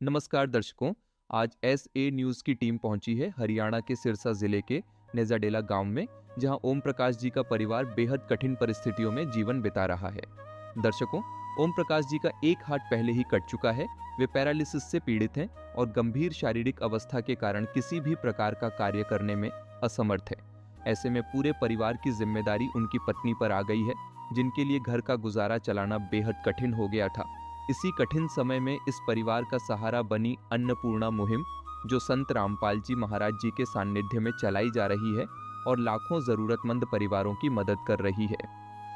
नमस्कार दर्शकों। आज एसए न्यूज़ की टीम पहुंची है हरियाणा के सिरसा जिले के नेजाडेला गांव में, जहां ओम प्रकाश जी का परिवार बेहद कठिन परिस्थितियों में जीवन बिता रहा है। दर्शकों, ओम प्रकाश जी का एक हाथ पहले ही कट चुका है। वे पैरालिसिस से पीड़ित हैं और गंभीर शारीरिक अवस्था के कारण किसी भी प्रकार का कार्य करने में असमर्थ है। ऐसे में पूरे परिवार की जिम्मेदारी उनकी पत्नी पर आ गई है, जिनके लिए घर का गुजारा चलाना बेहद कठिन हो गया था। इसी कठिन समय में इस परिवार का सहारा बनी अन्नपूर्णा मुहिम, जो संत रामपाल जी महाराज जी के सानिध्य में चलाई जा रही है और लाखों जरूरतमंद परिवारों की मदद कर रही है।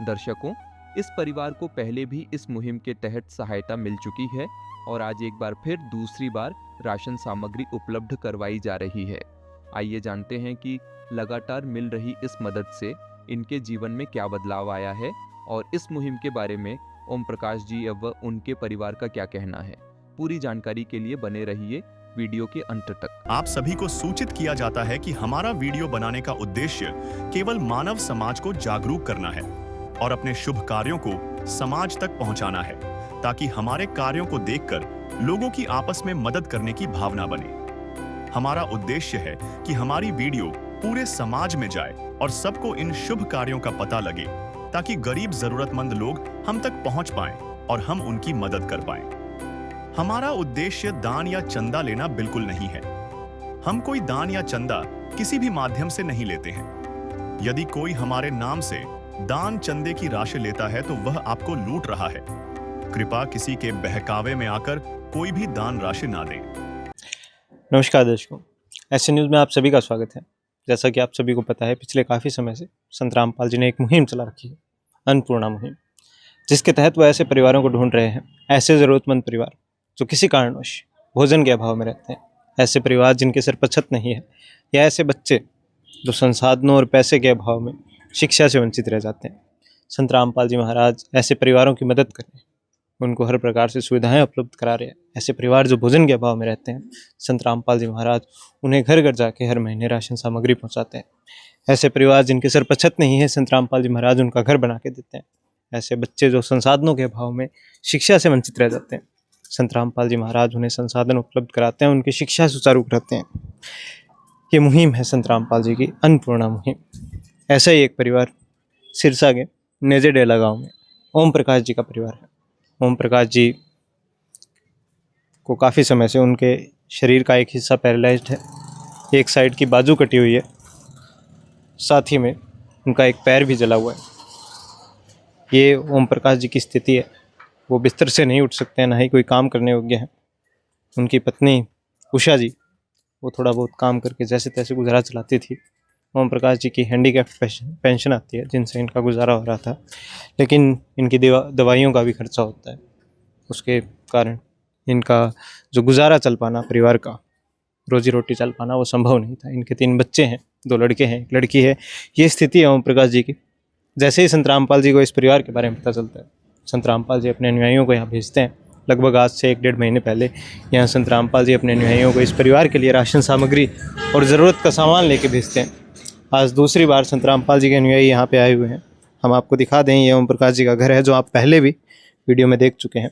दर्शकों, इस परिवार को पहले भी इस मुहिम के तहत सहायता मिल चुकी है और आज एक बार फिर दूसरी बार राशन सामग्री उपलब्ध करवाई जा रही है। आइए जानते हैं कि लगातार मिल रही इस मदद से इनके जीवन में क्या बदलाव आया है और इस मुहिम के बारे में ओम प्रकाश जी व उनके परिवार का क्या कहना है। पूरी जानकारी के लिए बने रहिए वीडियो के अंत तक। आप सभी को सूचित किया जाता है कि हमारा वीडियो बनाने का उद्देश्य केवल मानव समाज को जागरूक करना है और अपने शुभ कार्यों को समाज तक पहुंचाना है, ताकि हमारे कार्यों को देखकर लोगों की आपस में मदद करने की भावना बने। हमारा उद्देश्य है कि हमारी वीडियो पूरे समाज में जाए और सबको इन शुभ कार्यों का पता लगे, ताकि गरीब जरूरतमंद लोग हम तक पहुंच पाएं और हम उनकी मदद कर पाएं। हमारा उद्देश्य दान या चंदा लेना बिल्कुल नहीं है। हम कोई दान या चंदा किसी भी माध्यम से नहीं लेते हैं। यदि कोई हमारे नाम से दान चंदे की राशि लेता है तो वह आपको लूट रहा है। कृपया किसी के बहकावे में आकर कोई भी दान राशि ना दें। नमस्कार दर्शकों, एसए न्यूज़ में आप सभी का स्वागत है। जैसा कि आप सभी को पता है, पिछले काफ़ी समय से संत रामपाल जी ने एक मुहिम चला रखी है, अन्नपूर्णा मुहिम, जिसके तहत वो ऐसे परिवारों को ढूंढ रहे हैं, ऐसे ज़रूरतमंद परिवार जो किसी कारणवश भोजन के अभाव में रहते हैं, ऐसे परिवार जिनके सिर पर छत नहीं है, या ऐसे बच्चे जो संसाधनों और पैसे के अभाव में शिक्षा से वंचित रह जाते हैं। संत रामपाल जी महाराज ऐसे परिवारों की मदद करें, उनको हर प्रकार से सुविधाएं उपलब्ध करा रहे हैं। ऐसे परिवार जो भोजन के अभाव में रहते हैं, संत रामपाल जी महाराज उन्हें घर घर जाके हर महीने राशन सामग्री पहुंचाते हैं। ऐसे परिवार जिनके सर पर छत नहीं है, संत रामपाल जी महाराज उनका घर बना के देते हैं। ऐसे बच्चे जो संसाधनों के अभाव में शिक्षा से वंचित रह जाते हैं, संत रामपाल जी महाराज उन्हें संसाधन उपलब्ध कराते हैं, उनकी शिक्षा सुचारू कराते हैं। ये मुहिम है संत रामपाल जी की अन्नपूर्णा मुहिम। ऐसा ही एक परिवार सिरसा के नेजाडेला गाँव में ओम प्रकाश जी का परिवार है। ओम प्रकाश जी को काफ़ी समय से उनके शरीर का एक हिस्सा पैरालाइज्ड है, एक साइड की बाजू कटी हुई है, साथ ही में उनका एक पैर भी जला हुआ है। ये ओम प्रकाश जी की स्थिति है, वो बिस्तर से नहीं उठ सकते हैं, ना ही कोई काम करने योग्य हैं। उनकी पत्नी उषा जी, वो थोड़ा बहुत काम करके जैसे तैसे गुजारा चलाती थी। ओम प्रकाश जी की हैंडीकैप्ट पेंशन आती है, जिनसे इनका गुजारा हो रहा था, लेकिन इनकी दवाइयों का भी खर्चा होता है। उसके कारण इनका जो गुजारा चल पाना, परिवार का रोजी रोटी चल पाना, वो संभव नहीं था। इनके 3 बच्चे हैं, 2 लड़के हैं, 1 लड़की है। ये स्थिति है ओम प्रकाश जी की। जैसे ही संत रामपाल जी को इस परिवार के बारे में पता चलता है, संत रामपाल जी अपने अनुयायियों को यहाँ भेजते हैं। लगभग आज से 1-1.5 महीने पहले यहाँ संत रामपाल जी अपने अनुयायियों को इस परिवार के लिए राशन सामग्री और ज़रूरत का सामान लेके भेजते हैं। आज दूसरी बार संत रामपाल जी के अनुयायी यहाँ पे आए हुए हैं। हम आपको दिखा दें, ये ओम प्रकाश जी का घर है, जो आप पहले भी वीडियो में देख चुके हैं।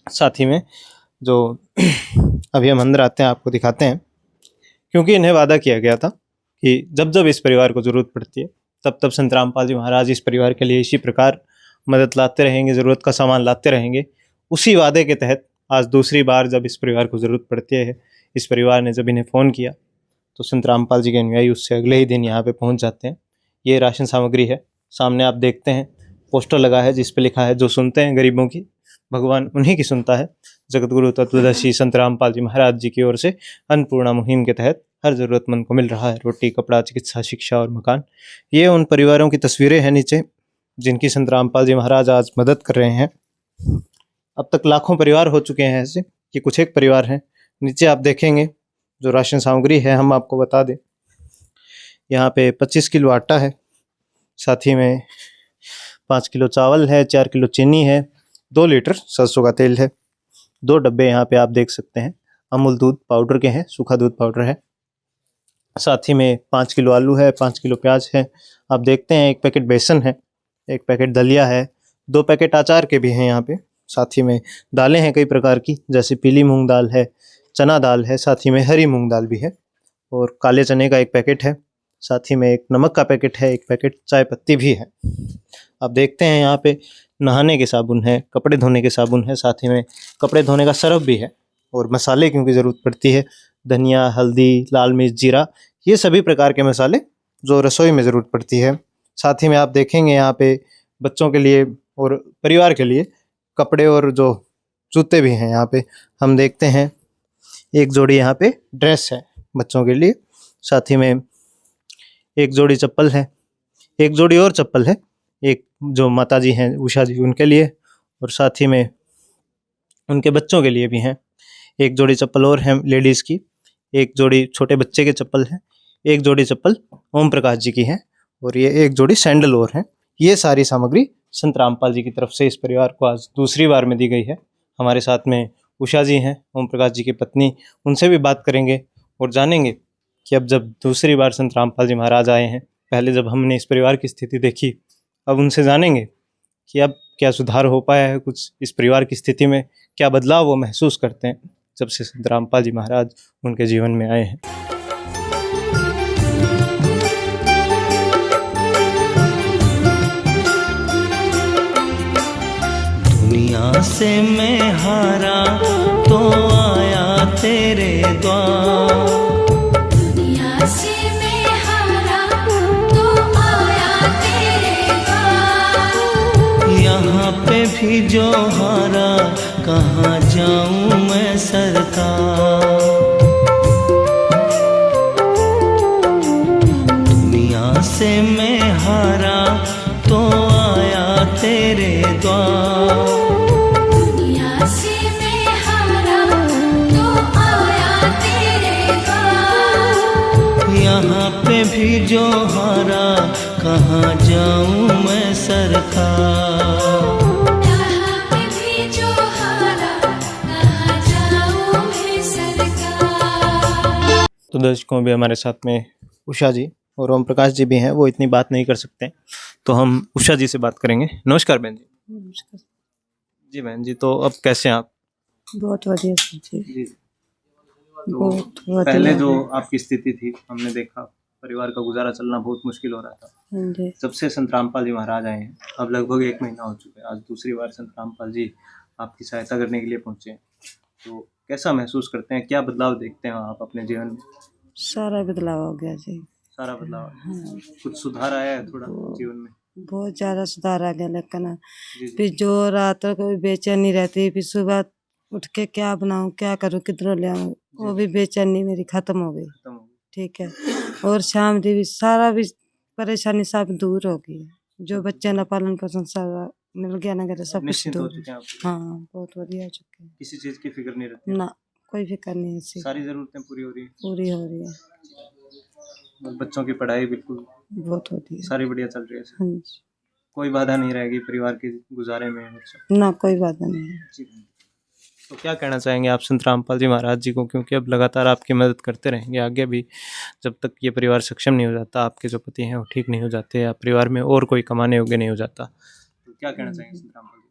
साथ ही में जो अभी हम अंदर आते हैं, आपको दिखाते हैं, क्योंकि इन्हें वादा किया गया था कि जब जब इस परिवार को ज़रूरत पड़ती है, तब तब संत रामपाल जी महाराज इस परिवार के लिए इसी प्रकार मदद लाते रहेंगे, ज़रूरत का सामान लाते रहेंगे। उसी वादे के तहत आज दूसरी बार जब इस परिवार को ज़रूरत पड़ती है, इस परिवार ने जब इन्हें फ़ोन किया, तो संत रामपाल जी के अनुयायी उससे अगले ही दिन यहाँ पे पहुँच जाते हैं। ये राशन सामग्री है, सामने आप देखते हैं पोस्टर लगा है जिस पे लिखा है, जो सुनते हैं गरीबों की, भगवान उन्हीं की सुनता है। जगतगुरु तत्वदर्शी संत रामपाल जी महाराज जी की ओर से अन्नपूर्णा मुहिम के तहत हर ज़रूरतमंद को मिल रहा है रोटी, कपड़ा, चिकित्सा, शिक्षा और मकान। ये उन परिवारों की तस्वीरें हैं नीचे, जिनकी संत रामपाल जी महाराज आज मदद कर रहे हैं। अब तक लाखों परिवार हो चुके हैं ऐसे, ये कुछ एक परिवार हैं। नीचे आप देखेंगे जो राशन सामग्री है, हम आपको बता दें, यहाँ पे 25 किलो आटा है, साथ ही में 5 किलो चावल है, 4 किलो चीनी है, 2 लीटर सरसों का तेल है, 2 डब्बे यहाँ पे आप देख सकते हैं अमूल दूध पाउडर के हैं, सूखा दूध पाउडर है। साथ ही में 5 किलो आलू है, 5 किलो प्याज है, आप देखते हैं 1 पैकेट बेसन है, 1 पैकेट दलिया है, 2 पैकेट अचार के भी हैं यहाँ पे, साथ ही में दालें हैं कई प्रकार की, जैसे पीली मूंग दाल है, चना दाल है, साथ ही में हरी मूंग दाल भी है, और काले चने का एक पैकेट है, साथ ही में एक नमक का पैकेट है, एक पैकेट चाय पत्ती भी है। आप देखते हैं यहाँ पे नहाने के साबुन है, कपड़े धोने के साबुन है, साथ ही में कपड़े धोने का सर्फ भी है, और मसाले क्योंकि ज़रूरत पड़ती है, धनिया, हल्दी, लाल मिर्च, जीरा, ये सभी प्रकार के मसाले जो रसोई में ज़रूरत पड़ती है। साथ ही में आप देखेंगे यहाँ पे बच्चों के लिए और परिवार के लिए कपड़े और जो जूते भी हैं। यहाँ पे हम देखते हैं एक जोड़ी यहाँ पे ड्रेस है बच्चों के लिए, साथ ही में एक जोड़ी चप्पल है, एक जोड़ी और चप्पल है, एक जो माता जी हैं उषा जी उनके लिए, और साथ ही में उनके बच्चों के लिए भी हैं। एक जोड़ी चप्पल और है लेडीज़ की, एक जोड़ी छोटे बच्चे के चप्पल है, एक जोड़ी चप्पल ओम प्रकाश जी की है, और ये एक जोड़ी सैंडल और है। ये सारी सामग्री संत रामपाल जी की तरफ से इस परिवार को आज दूसरी बार में दी गई है। हमारे साथ में उषा जी हैं, ओम प्रकाश जी की पत्नी, उनसे भी बात करेंगे और जानेंगे कि अब जब दूसरी बार संत रामपाल जी महाराज आए हैं, पहले जब हमने इस परिवार की स्थिति देखी, अब उनसे जानेंगे कि अब क्या सुधार हो पाया है कुछ इस परिवार की स्थिति में, क्या बदलाव वो महसूस करते हैं जब से संत रामपाल जी महाराज उनके जीवन में आए हैं। दुनिया से मैं हारा तो आया तेरे द्वार, दुनिया से मैं हारा तो आया तेरे द्वार। यहाँ पे भी जो हारा कहाँ जाऊँ मैं सरकार। दुनिया से मैं हारा तो आया तेरे द्वार, दुनिया से मैं हारा तो आया तेरे द्वार। यहाँ पे भी जो हारा कहाँ जाऊँ मैं सरकार। यहाँ पे भी जो हारा कहाँ जाऊँ मैं सरकार। तो दर्शकों, भी हमारे साथ में उषा जी और ओम प्रकाश जी भी हैं, वो इतनी बात नहीं कर सकते, तो हम उषा जी से बात करेंगे। नमस्कार बहन जी। नमस्कार जी बहन जी, तो अब कैसे हैं आप? बहुत बढ़िया जी, जी, बहुत पहले बढ़िया जो है। आपकी स्थिति थी, हमने देखा परिवार का गुजारा चलना बहुत मुश्किल हो रहा था। हाँ जी, जब से संत रामपाल जी महाराज आए हैं, अब लगभग 1 महीना हो चुका है, आज दूसरी बार संत रामपाल जी आपकी सहायता करने के लिए पहुंचे हैं, तो कैसा महसूस करते हैं, क्या बदलाव देखते हैं आप अपने जीवन में? सारा बदलाव हो गया जी। सारा बदलाव, हाँ, कुछ सुधार आया है थोड़ा जीवन में? बहुत ज़्यादा सुधार आ गया, लेकिन जी जी। फिर जो रात को बेचैनी रहती, फिर सुबह उठ के क्या बनाऊँ, क्या करूँ, किधरों ले आऊँ, वो भी बेचैनी मेरी खत्म हो गई। खत्म हो गई। ठीक है, और शाम दी भी सारा भी परेशानी सब दूर हो गई है। जो बच्चे न पालन पोषण सारा मिल गया ना, सब कुछ निश्चिंत हो दूर। चुके हैं आप? हाँ, बहुत बढ़िया हो चुके हैं। किसी चीज की फिक्र नहीं रहती? ना कोई फिक्र नहीं है इससे, सारी जरूरतें पूरी हो रही है, पूरी हो रही है, और बच्चों की पढ़ाई बिल्कुल बहुत होती है। सारी बढ़िया चल रही है। हाँ जी, कोई बाधा नहीं रहेगी परिवार के गुजारे में और सब? ना कोई बात नहीं है। जी। तो क्या कहना चाहेंगे आप संत रामपाल जी महाराज जी को, क्योंकि अब लगातार आपकी मदद करते रहेंगे आगे भी, जब तक ये परिवार सक्षम नहीं हो जाता, आपके जो पति हैं वो ठीक नहीं हो जाते, या परिवार में और कोई कमाने योग्य नहीं हो जाता, तो क्या कहना चाहेंगे संत रामपाल जी?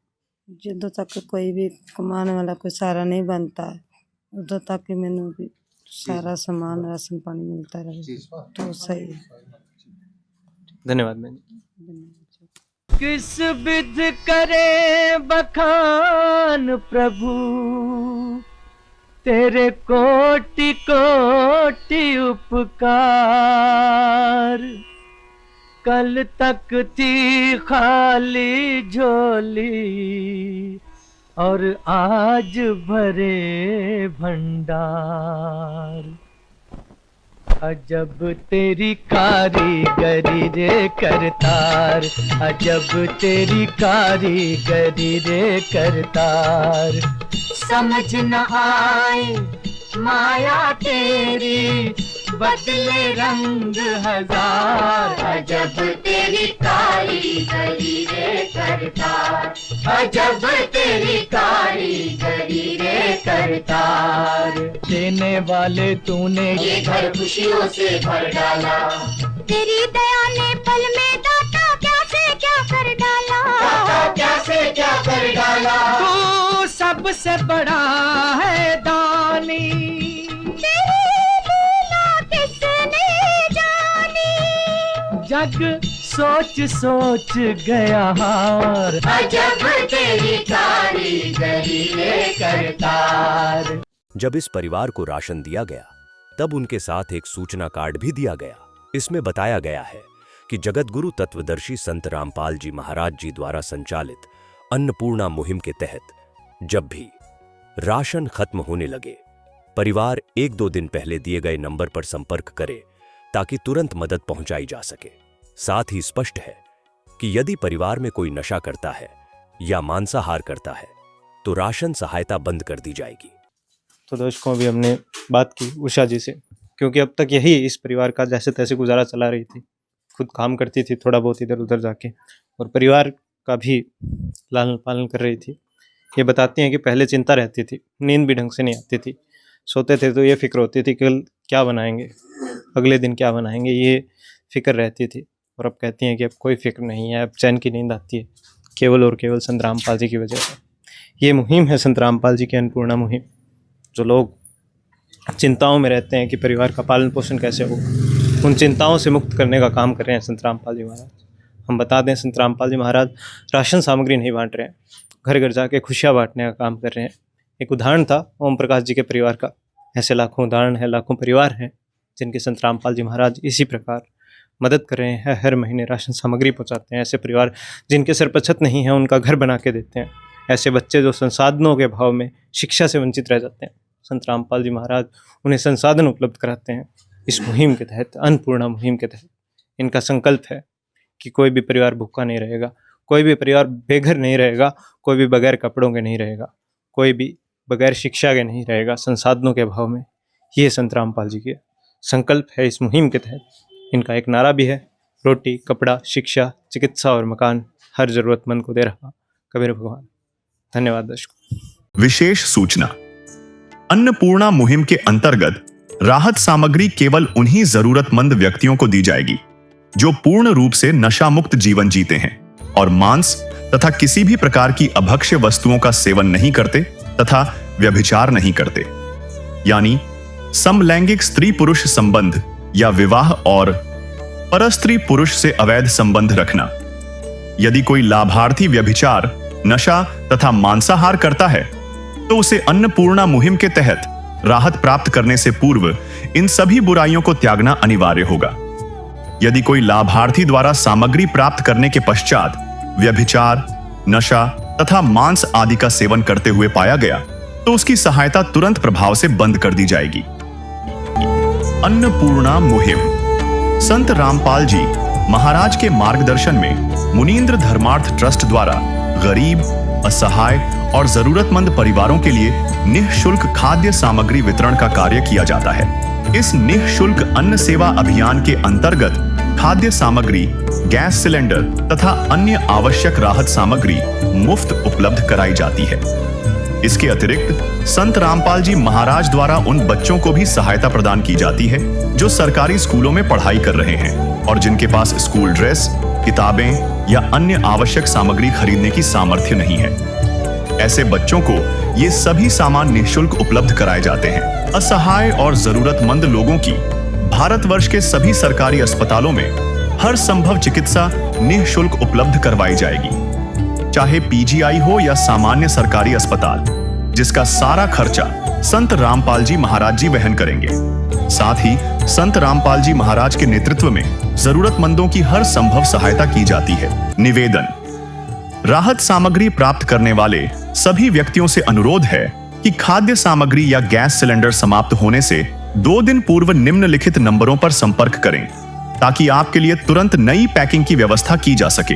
ਜਦੋਂ तक कोई भी कमाने वाला कोई सहारा नहीं बनता है, उधर तक कि मैंने भी सारा सामान राशन पानी मिलता रहे तो सही है। धन्यवाद बहन जी। किस विध करे बखान प्रभु, तेरे कोटि कोटि उपकार। कल तक थी खाली झोली और आज भरे भंडार। अजब तेरी कारीगरी रे करतार, अजब तेरी कारीगरी रे करतार। समझ न आए माया तेरी, बदले रंग हजार। अजब तेरी कारीगरी रे करतार, अजब तेरी कारीगरी रे करतार। देने वाले तूने ये घर खुशियों से भर डाला, तेरी दया ने पल में दाता क्या से क्या कर डाला। दाता क्या से क्या कर डाला। तू सबसे बड़ा है दानी, जग सोच सोच गया हार। अजब तेरी कारीगरी रे करतार। जब इस परिवार को राशन दिया गया तब उनके साथ एक सूचना कार्ड भी दिया गया। इसमें बताया गया है कि जगतगुरु तत्वदर्शी संत रामपाल जी महाराज जी द्वारा संचालित अन्नपूर्णा मुहिम के तहत जब भी राशन खत्म होने लगे, परिवार 1-2 दिन पहले दिए गए नंबर पर संपर्क करे ताकि तुरंत मदद पहुंचाई जा सके। साथ ही स्पष्ट है कि यदि परिवार में कोई नशा करता है या मांसाहार करता है तो राशन सहायता बंद कर दी जाएगी। तो दर्शकों, अभी हमने बात की उषा जी से, क्योंकि अब तक यही इस परिवार का जैसे तैसे गुजारा चला रही थी। खुद काम करती थी थोड़ा बहुत इधर उधर जाके, और परिवार का भी लालन पालन कर रही थी। ये बताती हैं कि पहले चिंता रहती थी, नींद भी ढंग से नहीं आती थी, सोते थे तो ये फिक्र होती थी कि कल क्या बनाएंगे, अगले दिन क्या बनाएंगे, ये फिक्र रहती थी। और अब कहती हैं कि अब कोई फिक्र नहीं है, अब चैन की नींद आती है केवल और केवल संत रामपाल जी की वजह से। ये मुहिम है संत रामपाल जी की अन्नपूर्णा मुहिम। जो लोग चिंताओं में रहते हैं कि परिवार का पालन पोषण कैसे हो, उन चिंताओं से मुक्त करने का काम कर रहे हैं संत रामपाल जी महाराज। हम बता दें, संत रामपाल जी महाराज राशन सामग्री नहीं बांट रहे हैं, घर घर जाके खुशियाँ बांटने का काम कर रहे हैं। एक उदाहरण था ओम प्रकाश जी के परिवार का। ऐसे लाखों उदाहरण हैं, लाखों परिवार हैं जिनके संत रामपाल जी महाराज इसी प्रकार मदद कर रहे हैं। हर महीने राशन सामग्री पहुंचाते हैं। ऐसे परिवार जिनके सिर पर छत नहीं है, उनका घर बना के देते हैं। ऐसे बच्चे जो संसाधनों के अभाव में शिक्षा से वंचित रह जाते हैं, संत रामपाल जी महाराज उन्हें संसाधन उपलब्ध कराते हैं। इस मुहिम के तहत, अन्नपूर्णा मुहिम के तहत, इनका संकल्प है कि कोई भी परिवार भूखा नहीं रहेगा, कोई भी परिवार बेघर नहीं रहेगा, कोई भी बगैर कपड़ों के नहीं रहेगा, कोई भी बगैर शिक्षा के नहीं रहेगा, संसाधनों के अभाव में। ये संत रामपाल जी के संकल्प है। इस मुहिम के तहत इनका एक नारा भी है, रोटी, कपड़ा, शिक्षा, चिकित्सा और मकान हर जरूरतमंद को दे रहा कबीर भगवान। धन्यवाद दर्शकों। विशेष सूचना, अन्नपूर्णा मुहिम के अंतर्गत राहत सामग्री केवल उन्हीं जरूरतमंद व्यक्तियों को दी जाएगी जो पूर्ण रूप से नशा मुक्त जीवन जीते हैं और मांस तथा किसी भी प्रकार की अभक्ष्य वस्तुओं का सेवन नहीं करते तथा व्यभिचार नहीं करते, यानी समलैंगिक स्त्री पुरुष संबंध या विवाह और परस्त्री पुरुष से अवैध संबंध रखना। यदि कोई लाभार्थी व्यभिचार, नशा तथा मांसाहार करता है तो उसे अन्नपूर्णा मुहिम के तहत राहत प्राप्त करने से पूर्व इन सभी बुराइयों को त्यागना अनिवार्य होगा। यदि कोई लाभार्थी द्वारा सामग्री प्राप्त करने के पश्चात व्यभिचार, नशा तथा मांस आदि का सेवन करते हुए पाया गया तो उसकी सहायता तुरंत प्रभाव से बंद कर दी जाएगी। अन्नपूर्णा मुहिम संत रामपाल जी महाराज के मार्गदर्शन में मुनींद्र धर्मार्थ ट्रस्ट द्वारा गरीब, असहाय और जरूरतमंद परिवारों के लिए निःशुल्क खाद्य सामग्री वितरण का कार्य किया जाता है। इस निःशुल्क अन्न सेवा अभियान के अंतर्गत खाद्य सामग्री, गैस सिलेंडर तथा अन्य आवश्यक राहत सामग्री मुफ्त उपलब्ध कराई जाती है। इसके अतिरिक्त संत रामपाल जी महाराज द्वारा उन बच्चों को भी सहायता प्रदान की जाती है जो सरकारी स्कूलों में पढ़ाई कर रहे हैं और जिनके पास स्कूल ड्रेस, किताबें या अन्य आवश्यक सामग्री खरीदने की सामर्थ्य नहीं है। ऐसे बच्चों को ये सभी सामान निःशुल्क उपलब्ध कराए जाते हैं। असहाय और जरूरतमंद लोगों की भारतवर्ष के सभी सरकारी अस्पतालों में हर संभव चिकित्सा निःशुल्क उपलब्ध करवाई जाएगी, चाहे पीजीआई हो या सामान्य सरकारी अस्पताल, जिसका सारा खर्चा संत रामपाल जी महाराज जी वहन करेंगे। साथ ही संत रामपाल जी महाराज के नेतृत्व में जरूरतमंदों की हर संभव सहायता की जाती है। निवेदन, राहत सामग्री प्राप्त करने वाले सभी व्यक्तियों से अनुरोध है कि खाद्य सामग्री या गैस सिलेंडर समाप्त होने से 2 दिन पूर्व निम्नलिखित नंबरों पर संपर्क करें ताकि आपके लिए तुरंत नई पैकिंग की व्यवस्था की जा सके।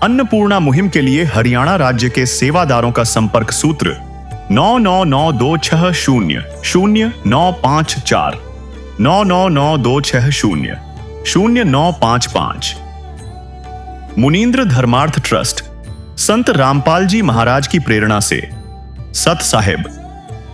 अन्नपूर्णा मुहिम के लिए हरियाणा राज्य के सेवादारों का संपर्क सूत्र 9992600954 9992600955। मुनींद्र धर्मार्थ ट्रस्ट संत रामपाल जी महाराज की प्रेरणा से सत साहिब